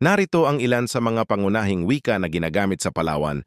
Narito ang ilan sa mga pangunahing wika na ginagamit sa Palawan.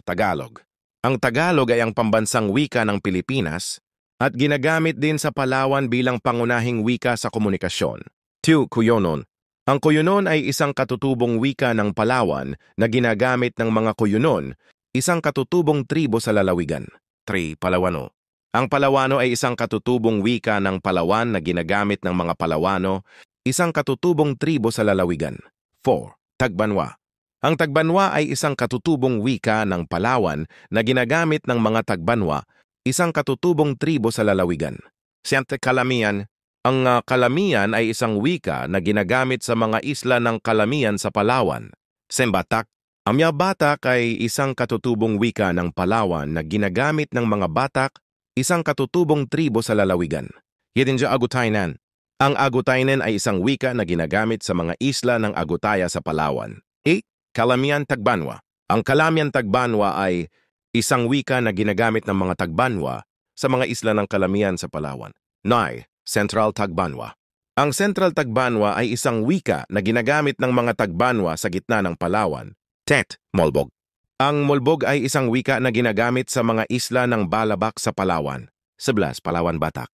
Tagalog. Ang Tagalog ay ang pambansang wika ng Pilipinas at ginagamit din sa Palawan bilang pangunahing wika sa komunikasyon. 2. Cuyonon. Ang Cuyonon ay isang katutubong wika ng Palawan na ginagamit ng mga Cuyonon, isang katutubong tribo sa lalawigan. 3. Palawano. Ang Palawano ay isang katutubong wika ng Palawan na ginagamit ng mga Palawano, isang katutubong tribo sa lalawigan. 4. Tagbanwa. Ang Tagbanwa ay isang katutubong wika ng Palawan na ginagamit ng mga Tagbanwa, isang katutubong tribo sa lalawigan. 5. Kalamian. Ang Kalamian ay isang wika na ginagamit sa mga isla ng Kalamian sa Palawan. 6. Batak. Ang Batak ay isang katutubong wika ng Palawan na ginagamit ng mga Batak, isang katutubong tribo sa lalawigan. 7. Agutaynan. Ang Agutaynan ay isang wika na ginagamit sa mga isla ng Agutaya sa Palawan. 8. Kalamian Tagbanwa. Ang Kalamian Tagbanwa ay isang wika na ginagamit ng mga Tagbanwa sa mga isla ng Kalamian sa Palawan. 9. Central Tagbanwa. Ang Central Tagbanwa ay isang wika na ginagamit ng mga Tagbanwa sa gitna ng Palawan. 10. Molbog. Ang Molbog ay isang wika na ginagamit sa mga isla ng Balabac sa Palawan. 11. Palawan Batak.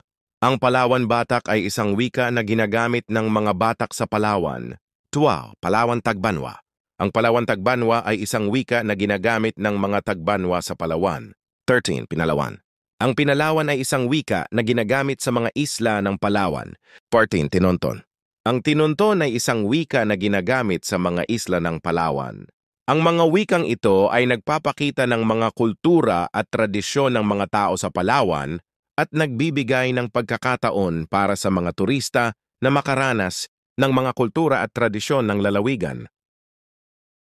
Ang Palawan Batak ay isang wika na ginagamit ng mga Batak sa Palawan. 12. Palawan Tagbanwa. Ang Palawan Tagbanwa ay isang wika na ginagamit ng mga Tagbanwa sa Palawan. 13. Pinalawan. Ang Pinalawan ay isang wika na ginagamit sa mga isla ng Palawan. 14. Tinonton. Ang Tinonton ay isang wika na ginagamit sa mga isla ng Palawan. Ang mga wikang ito ay nagpapakita ng mga kultura at tradisyon ng mga tao sa Palawan at nagbibigay ng pagkakataon para sa mga turista na makaranas ng mga kultura at tradisyon ng lalawigan.